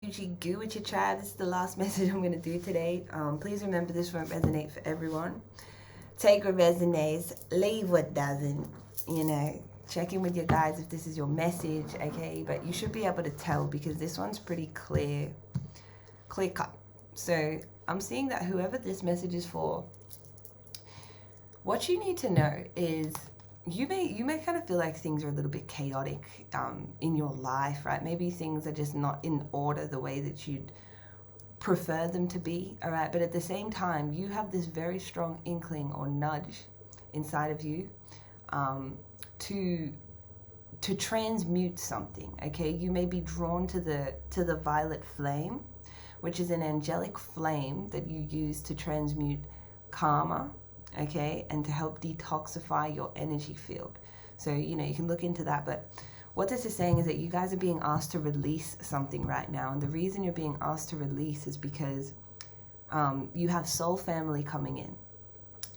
Goo with your tribe. This is the last message I'm going to do today. Please remember, this won't resonate for everyone. Take what resonates, leave what doesn't. You know, check in with your guides if this is your message, okay? But you should be able to tell, because this one's pretty clear cut. So I'm seeing that whoever this message is for, what you need to know is you may kind of feel like things are a little bit chaotic in your life, right? Maybe things are just not in order the way that you'd prefer them to be, all right? But at the same time, you have this very strong inkling or nudge inside of you to transmute something, okay? You may be drawn to the violet flame, which is an angelic flame that you use to transmute karma, okay, and to help detoxify your energy field. So, you know, you can look into that. But what this is saying is that you guys are being asked to release something right now. And the reason you're being asked to release is because you have soul family coming in,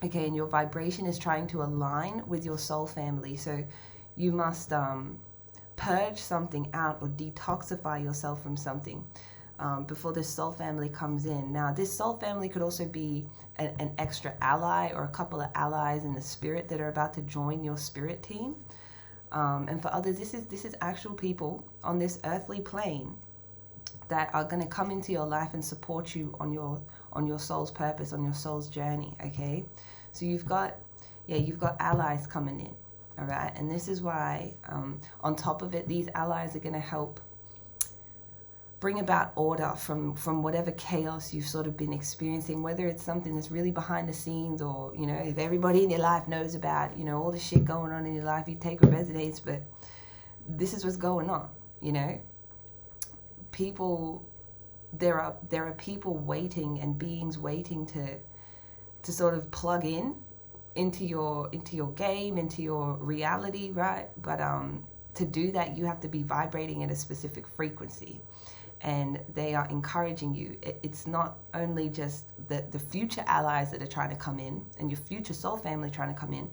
okay, and your vibration is trying to align with your soul family. So you must purge something out or detoxify yourself from something before this soul family comes in. Now, this soul family could also be an extra ally or a couple of allies in the spirit that are about to join your spirit team. And for others, this is actual people on this earthly plane that are going to come into your life and support you on your soul's purpose, on your soul's journey, okay? So you've got allies coming in, all right? And this is why, on top of it, these allies are going to help bring about order from whatever chaos you've sort of been experiencing, whether it's something that's really behind the scenes, or, you know, if everybody in your life knows about, you know, all the shit going on in your life, you take what resonates. But this is what's going on, you know. There are people waiting and beings waiting to sort of plug into your game, into your reality, right? But to do that, you have to be vibrating at a specific frequency. And they are encouraging you. It's not only just the future allies that are trying to come in and your future soul family trying to come in.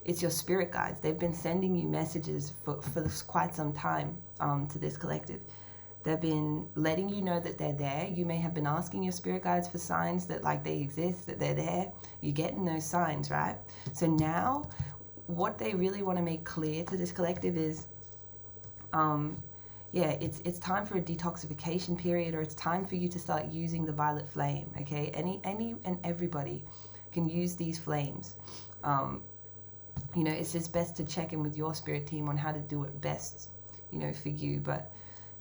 It's your spirit guides. They've been sending you messages for quite some time to this collective. They've been letting you know that they're there. You may have been asking your spirit guides for signs that, like, they exist, that they're there. You're getting those signs, right? So now what they really want to make clear to this collective is yeah, it's time for a detoxification period, or it's time for you to start using the violet flame, okay? Any and everybody can use these flames. You know, it's just best to check in with your spirit team on how to do it best, you know, for you. But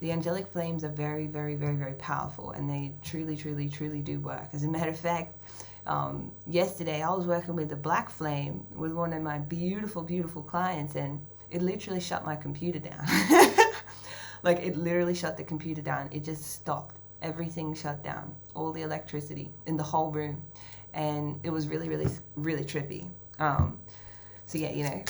the angelic flames are very, very, very, very powerful, and they truly, truly, truly do work. As a matter of fact, yesterday I was working with the black flame with one of my beautiful, beautiful clients, and it literally shut my computer down. Like, it literally shut the computer down. It just stopped. Everything shut down. All the electricity in the whole room. And it was really, really, really trippy. So yeah, you know,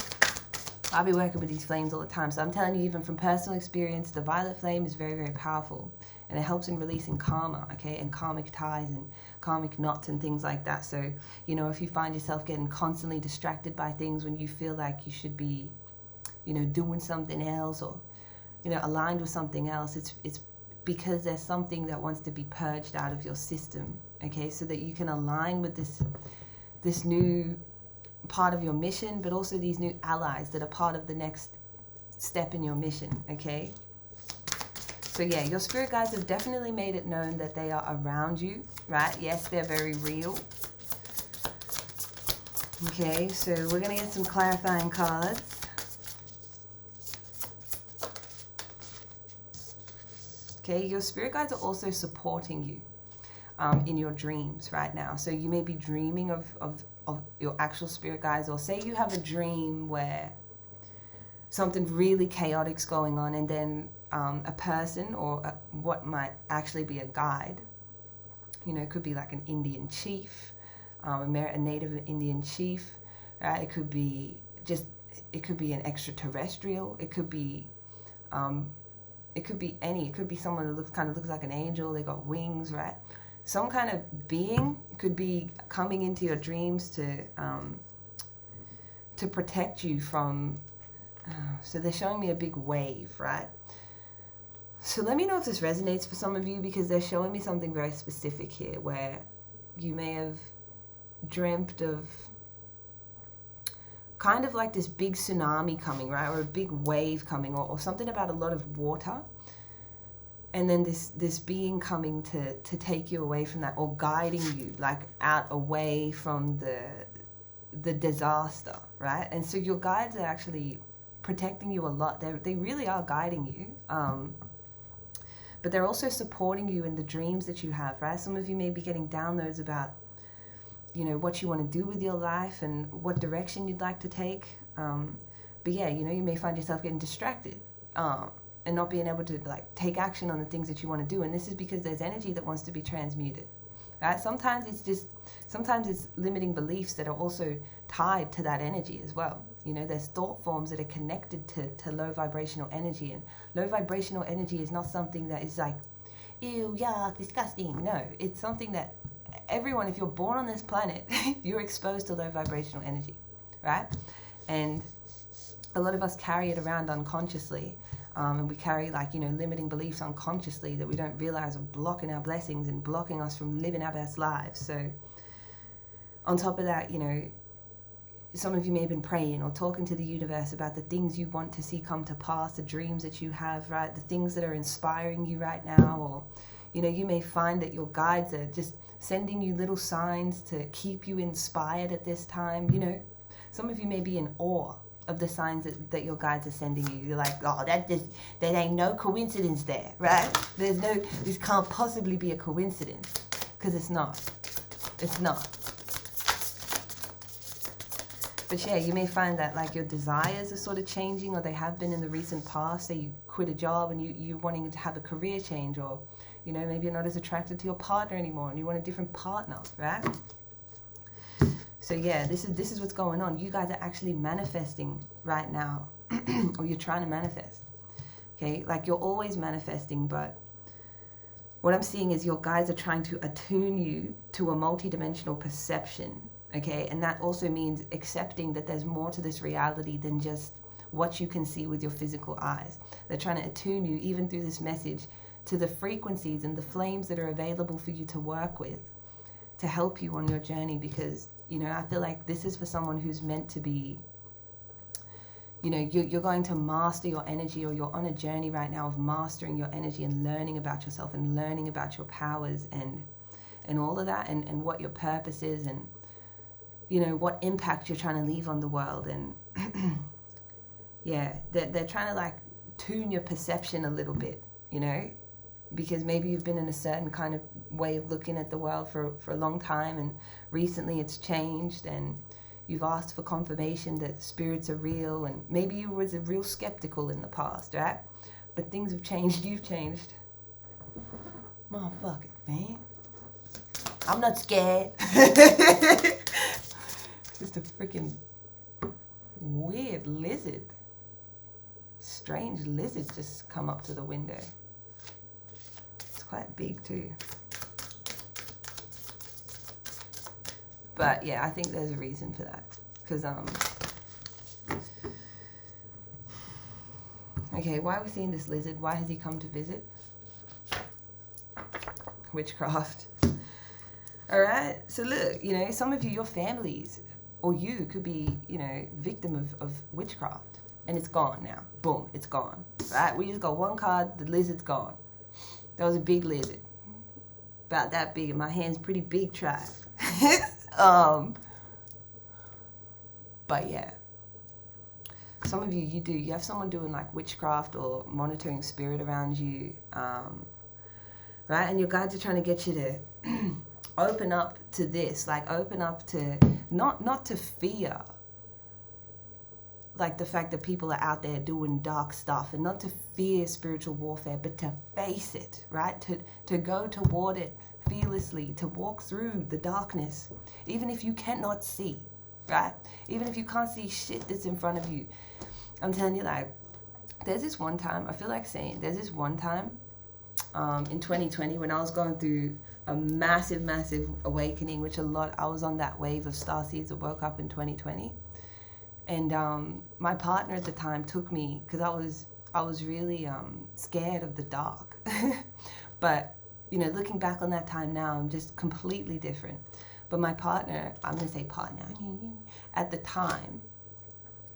I'll be working with these flames all the time. So I'm telling you, even from personal experience, the violet flame is very, very powerful. And it helps in releasing karma, okay? And karmic ties and karmic knots and things like that. So, you know, if you find yourself getting constantly distracted by things when you feel like you should be, you know, doing something else, or, you know, aligned with something else, it's because there's something that wants to be purged out of your system, okay? So that you can align with this new part of your mission, but also these new allies that are part of the next step in your mission, okay? So yeah, your spirit guides have definitely made it known that they are around you, right? Yes, they're very real. Okay, so we're gonna get some clarifying cards. Okay, your spirit guides are also supporting you in your dreams right now. So you may be dreaming of your actual spirit guides, or say you have a dream where something really chaotic's going on, and then a person or what might actually be a guide, you know, it could be like an Indian chief, a native Indian chief, right? It could be an extraterrestrial. It could be it could be someone that looks like an angel. They got wings, right? Some kind of being could be coming into your dreams to protect you from. So they're showing me a big wave, right? So let me know if this resonates for some of you, because they're showing me something very specific here where you may have dreamt of kind of like this big tsunami coming, right? Or a big wave coming, or something about a lot of water. And then this being coming to take you away from that, or guiding you like out away from the disaster, right? And so your guides are actually protecting you a lot. They really are guiding you. But they're also supporting you in the dreams that you have, right? Some of you may be getting downloads about, you know, what you want to do with your life and what direction you'd like to take. But yeah, you know, you may find yourself getting distracted and not being able to like take action on the things that you want to do. And this is because there's energy that wants to be transmuted, right? Sometimes it's limiting beliefs that are also tied to that energy as well. You know, there's thought forms that are connected to low vibrational energy, and low vibrational energy is not something that is like, ew, yuck, disgusting. No, it's something that everyone, if you're born on this planet, you're exposed to low vibrational energy, right? And a lot of us carry it around unconsciously, and we carry like, you know, limiting beliefs unconsciously that we don't realize are blocking our blessings and blocking us from living our best lives. So on top of that, you know, some of you may have been praying or talking to the universe about the things you want to see come to pass, the dreams that you have, right? The things that are inspiring you right now. Or, you know, you may find that your guides are just sending you little signs to keep you inspired at this time. You know, some of you may be in awe of the signs that your guides are sending you. You're like, oh, that ain't no coincidence there, right? This can't possibly be a coincidence, because it's not. It's not. But yeah, you may find that like your desires are sort of changing, or they have been in the recent past. Say you quit a job and you're wanting to have a career change, or, you know, maybe you're not as attracted to your partner anymore and you want a different partner, right? So yeah, this is what's going on. You guys are actually manifesting right now, or you're trying to manifest, okay? Like, you're always manifesting, but what I'm seeing is your guides are trying to attune you to a multidimensional perception, okay? And that also means accepting that there's more to this reality than just what you can see with your physical eyes. They're trying to attune you, even through this message, to the frequencies and the flames that are available for you to work with to help you on your journey. Because, you know, I feel like this is for someone who's meant to be, you know, you're going to master your energy, or you're on a journey right now of mastering your energy and learning about yourself and learning about your powers and all of that, and what your purpose is, and, you know, what impact you're trying to leave on the world. And yeah, they're trying to like tune your perception a little bit, you know, because maybe you've been in a certain kind of way of looking at the world for a long time, and recently it's changed, and you've asked for confirmation that spirits are real, and maybe you was real skeptical in the past, right? But things have changed, you've changed. Motherfucker, man. I'm not scared. Just a freaking weird lizard. Strange lizard just come up to the window. It's quite big too. But yeah, I think there's a reason for that. Because, okay, why are we seeing this lizard? Why has he come to visit? Witchcraft. All right, so look, you know, some of you, your families, or you could be, you know, victim of witchcraft. And it's gone now. Boom, it's gone. Right? We just got one card, the lizard's gone. That was a big lizard. About that big, and my hand's pretty big, tribe. But yeah, some of you you have someone doing like witchcraft or monitoring spirit around you, right? And your guides are trying to get you to open up to this, like open up to not to fear, like the fact that people are out there doing dark stuff, and not to fear spiritual warfare, but to face it, right? To go toward it fearlessly, to walk through the darkness, even if you cannot see, right? Even if you can't see shit that's in front of you. I'm telling you, like, there's this one time, I feel like saying, there's this one time in 2020 when I was going through a massive awakening, which I was on that wave of starseeds that woke up in 2020. And my partner at the time took me, because I was really scared of the dark. But, you know, looking back on that time now, I'm just completely different. But my partner, I'm going to say partner, at the time,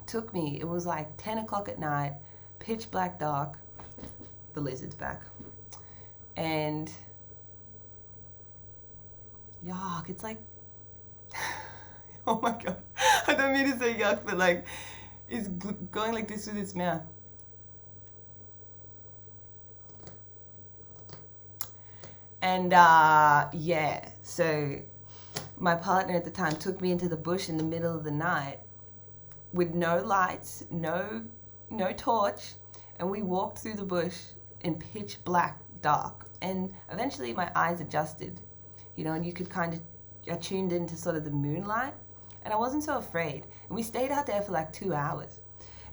took me, it was like 10 o'clock at night, pitch black dark, the lizard's back, and yuck, it's like, oh my god, I don't mean to say yuck, but like, it's going like this with its mouth. And yeah, so my partner at the time took me into the bush in the middle of the night with no lights, no torch, and we walked through the bush in pitch black dark. And eventually my eyes adjusted, you know, and you could kind of, I tuned into sort of the moonlight, and I wasn't so afraid. And we stayed out there for like 2 hours,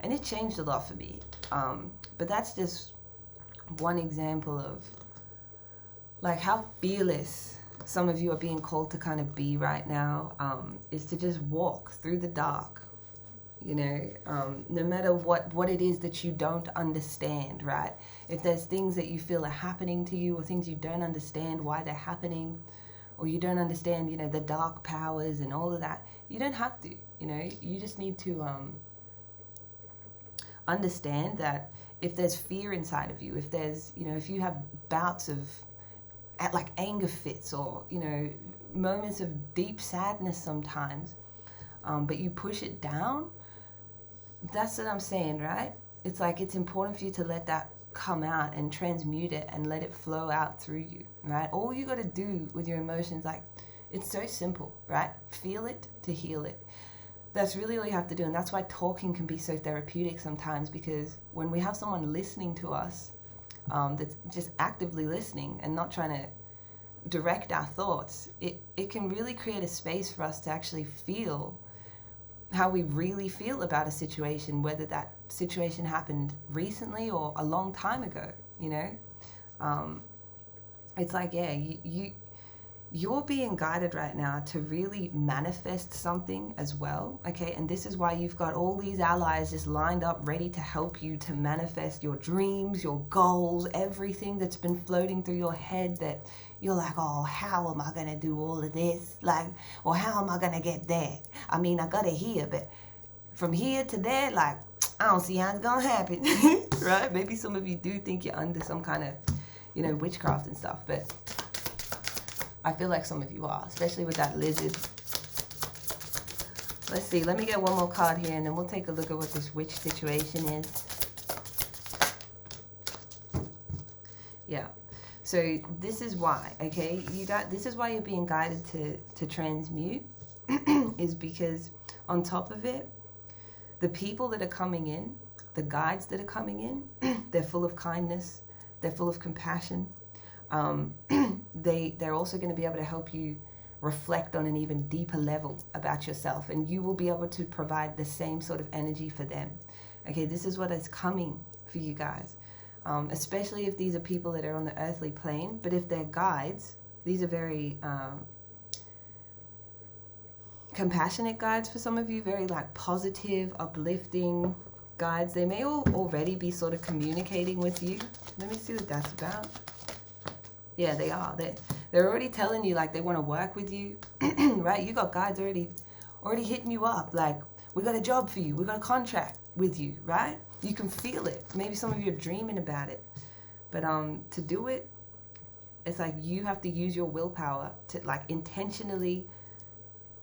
and it changed a lot for me. But that's just one example of like how fearless some of you are being called to kind of be right now, is to just walk through the dark, you know, no matter what it is that you don't understand, right? If there's things that you feel are happening to you, or things you don't understand why they're happening, or you don't understand, you know, the dark powers and all of that, you don't have to, you know, you just need to understand that if there's fear inside of you, if there's, you know, if you have bouts of like anger fits, or, you know, moments of deep sadness sometimes, but you push it down, that's what I'm saying, right? It's like, it's important for you to let that come out and transmute it and let it flow out through you, right? All you got to do with your emotions, like, it's so simple, right? Feel it to heal it. That's really all you have to do. And that's why talking can be so therapeutic sometimes, because when we have someone listening to us, that's just actively listening and not trying to direct our thoughts, it can really create a space for us to actually feel how we really feel about a situation, whether that situation happened recently or a long time ago, you know? It's like, yeah, you're being guided right now to really manifest something as well, okay? And this is why you've got all these allies just lined up ready to help you to manifest your dreams, your goals, everything that's been floating through your head that you're like, oh, how am I gonna do all of this? Like, or how am I gonna get there? I mean, I got it here, but from here to there, like, I don't see how it's gonna happen, right? Maybe some of you do think you're under some kind of, you know, witchcraft and stuff, but I feel like some of you are, especially with that lizard. Let's see, let me get one more card here, and then we'll take a look at what this witch situation is. Yeah, so this is why, okay? This is why you're being guided to transmute, is because on top of it, the people that are coming in, the guides that are coming in, they're full of kindness, they're full of compassion. They're also going to be able to help you reflect on an even deeper level about yourself, and you will be able to provide the same sort of energy for them. Okay, this is what is coming for you guys, especially if these are people that are on the earthly plane. But if they're guides, these are very compassionate guides for some of you, very like positive, uplifting guides. They may already be sort of communicating with you. Let me see what that's about. Yeah, they are. They're already telling you, like, they want to work with you, right? You got guides already hitting you up, like, we got a job for you, we got a contract with you, right? You can feel it. Maybe some of you are dreaming about it, but to do it, it's like you have to use your willpower to, like, intentionally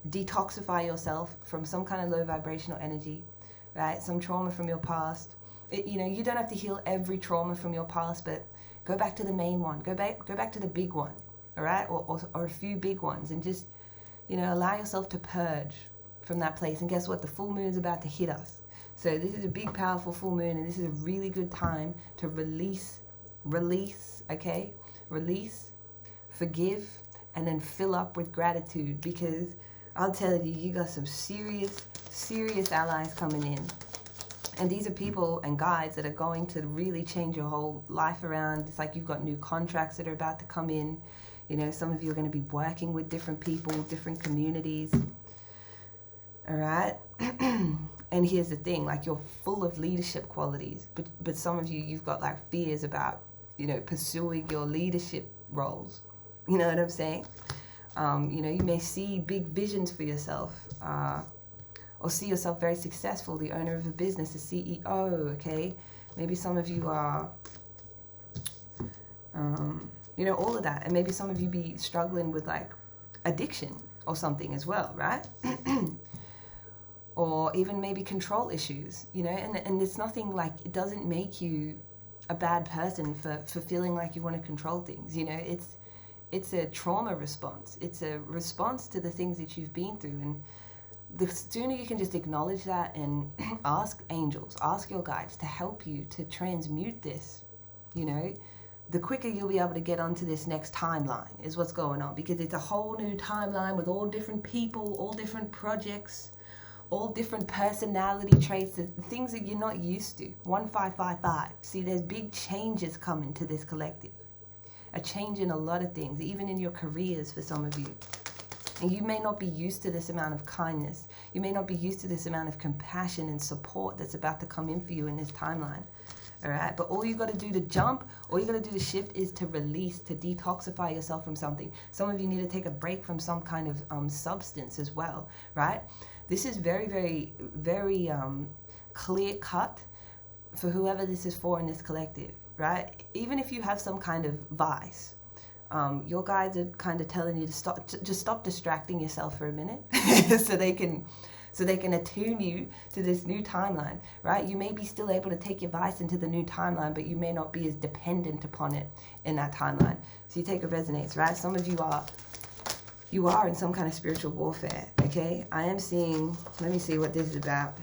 detoxify yourself from some kind of low vibrational energy, right? Some trauma from your past. You know, you don't have to heal every trauma from your past, but go back to the main one. Go back to the big one, all right? Or a few big ones, and just, you know, allow yourself to purge from that place. And guess what? The full moon's about to hit us. So this is a big, powerful full moon, and this is a really good time to release, okay? Release, forgive, and then fill up with gratitude, because I'll tell you, you got some serious allies coming in. And these are people and guides that are going to really change your whole life around. It's like you've got new contracts that are about to come in. You know, some of you are going to be working with different people, different communities. All right. And here's the thing, like, you're full of leadership qualities, but some of you, you've got like fears about, you know, pursuing your leadership roles. You know what I'm saying? You know, you may see big visions for yourself, or see yourself very successful, the owner of a business, the CEO, okay? Maybe some of you are, you know, all of that. And maybe some of you be struggling with like addiction or something as well, right? Or even maybe control issues, you know, and it's nothing like, it doesn't make you a bad person for feeling like you want to control things, you know. It's a trauma response. It's a response to the things that you've been through. And the sooner you can just acknowledge that and ask angels, ask your guides to help you to transmute this, you know, the quicker you'll be able to get onto this next timeline is what's going on. Because it's a whole new timeline with all different people, all different projects, all different personality traits, the things that you're not used to. 1555. See, there's big changes coming to this collective. A change in a lot of things, even in your careers for some of you. And you may not be used to this amount of kindness. You may not be used to this amount of compassion and support that's about to come in for you in this timeline. All right, but all you got to do to jump, all you got to do to shift is to release, to detoxify yourself from something. Some of you need to take a break from some kind of substance as well, right? This is very, very, very clear cut for whoever this is for in this collective, right? Even if you have some kind of vice, your guides are kind of telling you to stop, just stop distracting yourself for a minute, so they can attune you to this new timeline, right? You may be still able to take your vice into the new timeline, but you may not be as dependent upon it in that timeline. So you take a resonance, right? Some of you are in some kind of spiritual warfare, okay? I am seeing, let me see what this is about.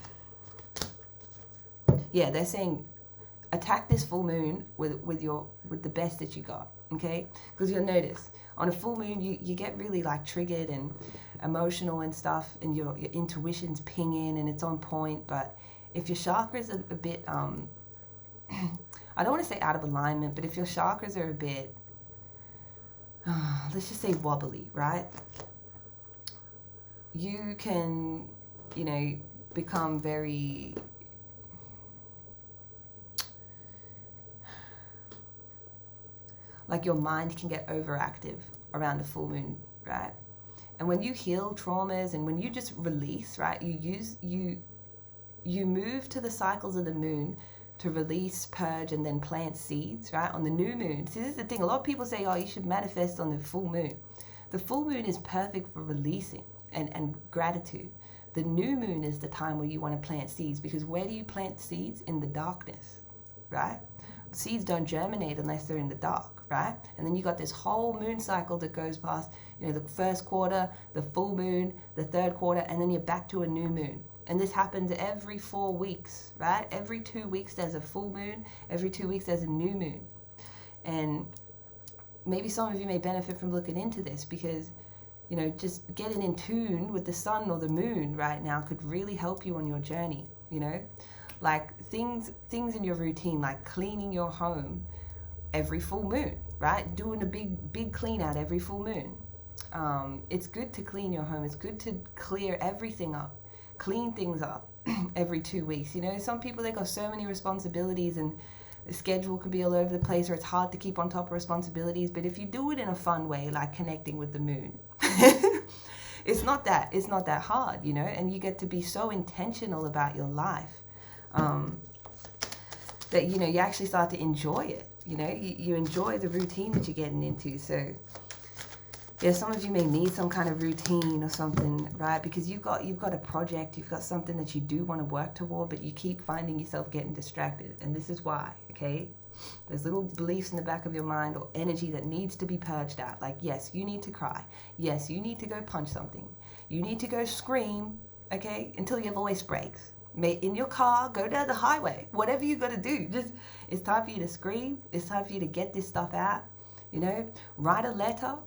Yeah, they're saying attack this full moon with the best that you got, okay? Because you'll notice on a full moon you get really like triggered and emotional and stuff, and your intuition's pinging and it's on point. But if your chakras are a bit I don't want to say out of alignment, but if your chakras are a bit let's just say wobbly, right, you can, you know, become very like, your mind can get overactive around a full moon, right? And when you heal traumas and when you just release, right, you move to the cycles of the moon to release, purge, and then plant seeds, right? On the new moon. See, this is the thing. A lot of people say, oh, you should manifest on the full moon. The full moon is perfect for releasing and gratitude. The new moon is the time where you want to plant seeds, because where do you plant seeds? In the darkness, right? Seeds don't germinate unless they're in the dark, right? And then you got this whole moon cycle that goes past, you know, the first quarter, the full moon, the third quarter, and then you're back to a new moon. And this happens every 4 weeks, right? Every 2 weeks there's a full moon. Every 2 weeks there's a new moon. And maybe some of you may benefit from looking into this, because, you know, just getting in tune with the sun or the moon right now could really help you on your journey, you know? Like things in your routine, like cleaning your home every full moon, right? Doing a big clean out every full moon. It's good to clean your home. It's good to clear everything up, clean things up every 2 weeks. You know, some people, they got so many responsibilities and the schedule could be all over the place, or it's hard to keep on top of responsibilities. But if you do it in a fun way, like connecting with the moon, it's not that hard, you know, and you get to be so intentional about your life. That, you know, you actually start to enjoy it. You know, you enjoy the routine that you're getting into. So yeah, some of you may need some kind of routine or something, right? Because you've got a project, you've got something that you do want to work toward, but you keep finding yourself getting distracted. And this is why, okay? There's little beliefs in the back of your mind or energy that needs to be purged out. Like, yes, you need to cry. Yes, you need to go punch something. You need to go scream, okay? Until your voice breaks. In your car, go down the highway, whatever you got to do. Just, it's time for you to scream. It's time for you to get this stuff out, you know? Write a letter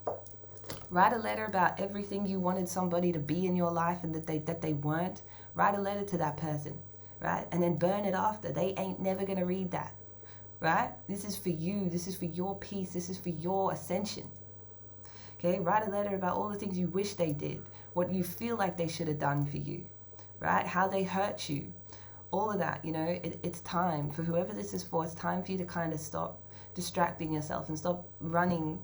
about everything you wanted somebody to be in your life and that they weren't. Write a letter to that person, right? And then burn it after. They ain't never going to read that, right? This is for you. This is for your peace. This is for your ascension. Okay? Write a letter about all the things you wish they did, what you feel like they should have done for you. right? How they hurt you, all of that, you know, it's time for whoever this is for. It's time for you to kind of stop distracting yourself and stop running,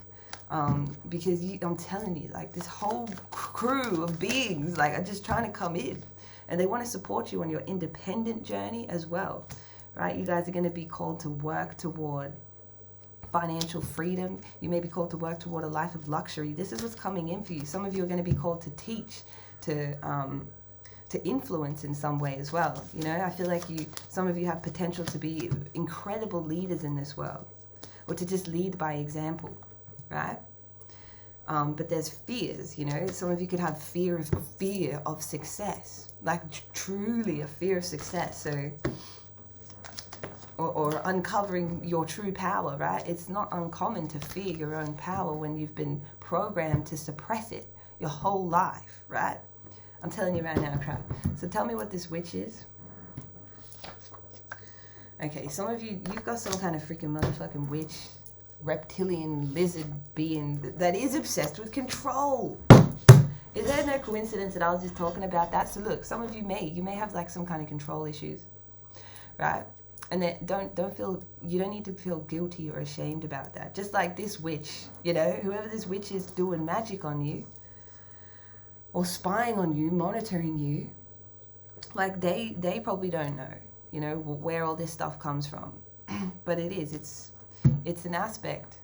because I'm telling you, like, this whole crew of beings, like, are just trying to come in, and they want to support you on your independent journey as well, right? You guys are going to be called to work toward financial freedom. You may be called to work toward a life of luxury. This is what's coming in for you. Some of you are going to be called to teach, to influence in some way as well. You know, I feel like some of you have potential to be incredible leaders in this world, or to just lead by example, right? But there's fears, you know. Some of you could have fear of success, like truly a fear of success. So, or uncovering your true power, right? It's not uncommon to fear your own power when you've been programmed to suppress it your whole life, right? I'm telling you right now, crap. So tell me what this witch is. Okay, some of you, you've got some kind of freaking motherfucking witch, reptilian lizard being that is obsessed with control. Is there no coincidence that I was just talking about that? So look, some of you may have like some kind of control issues, right? And then you don't need to feel guilty or ashamed about that. Just like this witch, you know, whoever this witch is doing magic on you, or spying on you, monitoring you, like they probably don't know, you know, where all this stuff comes from. But it's an aspect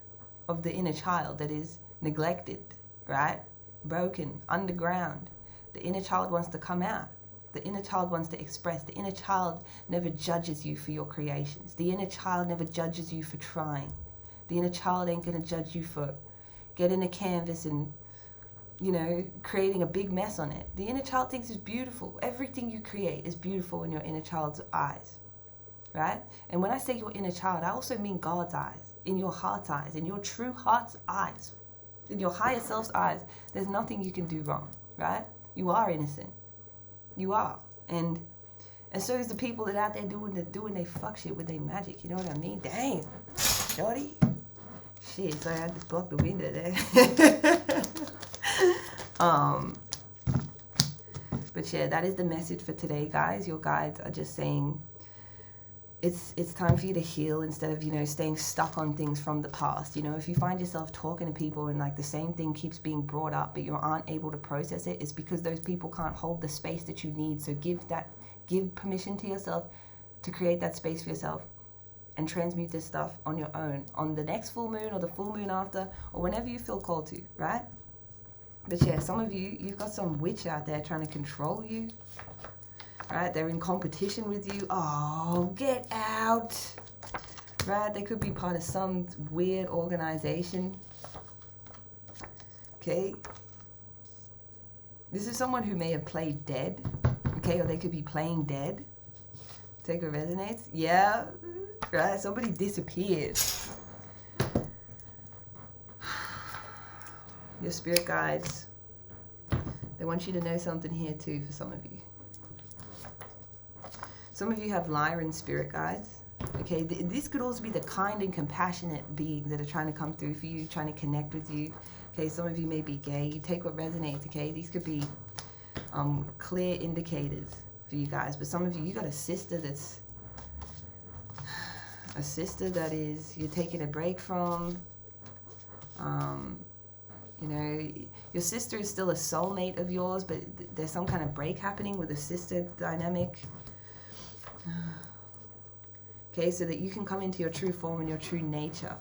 of the inner child that is neglected, right? Broken, underground. The inner child wants to come out. The inner child wants to express. The inner child never judges you for your creations. The inner child never judges you for trying. The inner child ain't gonna judge you for getting a canvas and, you know, creating a big mess on it. The inner child thinks it's beautiful. Everything you create is beautiful in your inner child's eyes, right? And when I say your inner child, I also mean God's eyes, in your heart's eyes, in your true heart's eyes, in your higher self's eyes. There's nothing you can do wrong, right? You are innocent. You are. And so is the people that out there doing they fuck shit with their magic. You know what I mean? Damn, shorty. Shit, sorry, I had to block the window there. But yeah, that is the message for today, guys. Your guides are just saying it's time for you to heal instead of, you know, staying stuck on things from the past. You know, if you find yourself talking to people and like the same thing keeps being brought up, but you aren't able to process it, it's because those people can't hold the space that you need. So give permission to yourself to create that space for yourself and transmute this stuff on your own, on the next full moon or the full moon after, or whenever you feel called to, right? But yeah, some of you, you've got some witch out there trying to control you, right? They're in competition with you. Oh, get out, right? They could be part of some weird organization, okay? This is someone who may have played dead, okay? Or they could be playing dead. Take what resonates. Yeah, right? Somebody disappeared. Your spirit guides, they want you to know something here too for some of you. Some of you have Lyran spirit guides. Okay, this could also be the kind and compassionate beings that are trying to come through for you, trying to connect with you. Okay, some of you may be gay. You take what resonates, okay? These could be clear indicators for you guys. But some of you got a sister that is you're taking a break from. You know, your sister is still a soulmate of yours, but there's some kind of break happening with a sister dynamic. Okay, so that you can come into your true form and your true nature.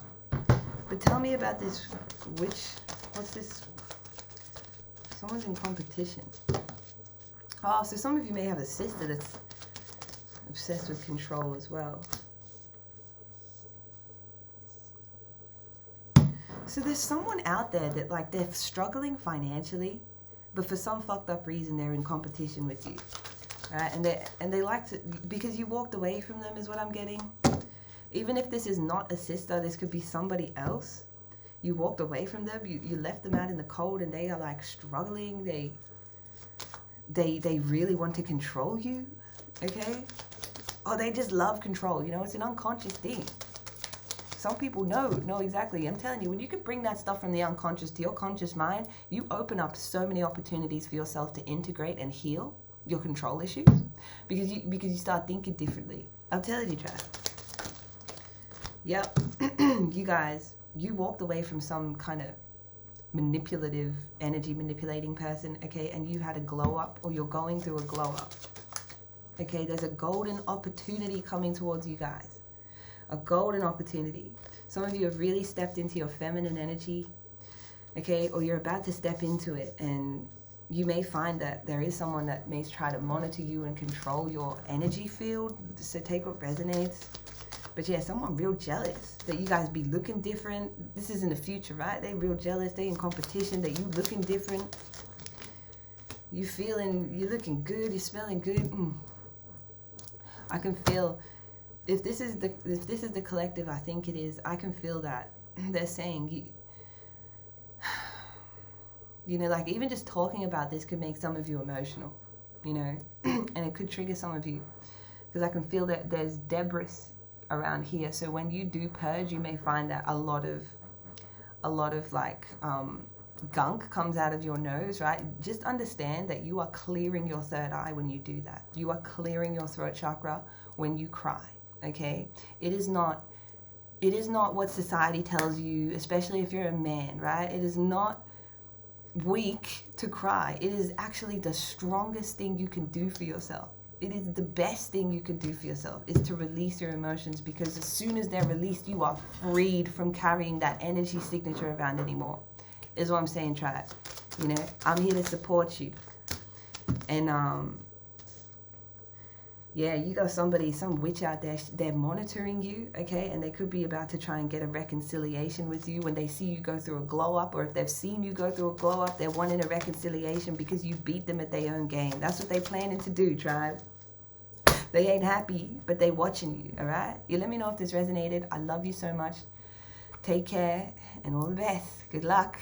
But tell me about this witch. What's this? Someone's in competition. Oh, so some of you may have a sister that's obsessed with control as well. So there's someone out there that, like, they're struggling financially, but for some fucked up reason they're in competition with you, right? And they like to, because you walked away from them is what I'm getting. Even if this is not a sister, this could be somebody else. You walked away from them, you left them out in the cold, and they are like struggling. They really want to control you, okay? Or they just love control, you know, it's an unconscious thing. Some people know exactly. I'm telling you, when you can bring that stuff from the unconscious to your conscious mind, you open up so many opportunities for yourself to integrate and heal. your control issues, because you start thinking differently. I'll tell you, Tribe. Yep. You guys, you walked away from some kind of manipulative, energy manipulating person, okay, and you had a glow up, or you're going through a glow up. Okay, there's a golden opportunity coming towards you guys. A golden opportunity. Some of you have really stepped into your feminine energy, okay, or you're about to step into it, and you may find that there is someone that may try to monitor you and control your energy field, so take what resonates. But yeah, someone real jealous that you guys be looking different. This is in the future, right? They real jealous, they in competition that you looking different. You feeling, you're looking good, you're smelling good. I can feel, if this is the collective I think it is, I can feel that they're saying, you know, like even just talking about this could make some of you emotional, you know, and it could trigger some of you, because I can feel that there's debris around here. So when you do purge, you may find that a lot of like gunk comes out of your nose, right? Just understand that you are clearing your third eye when you do that. You are clearing your throat chakra when you cry, okay? It is not what society tells you, especially if you're a man, right? It is not weak to cry. It is actually the strongest thing you can do for yourself. It is the best thing you can do for yourself, is to release your emotions, because as soon as they're released, you are freed from carrying that energy signature around anymore, is what I'm saying, Tribe. You know, I'm here to support you. And yeah, you got somebody, some witch out there, they're monitoring you, okay? And they could be about to try and get a reconciliation with you when they see you go through a glow up, or if they've seen you go through a glow up, they're wanting a reconciliation because you beat them at their own game. That's what they're planning to do, Tribe. They ain't happy, but they watching you, all right? You let me know if this resonated. I love you so much. Take care and all the best. Good luck.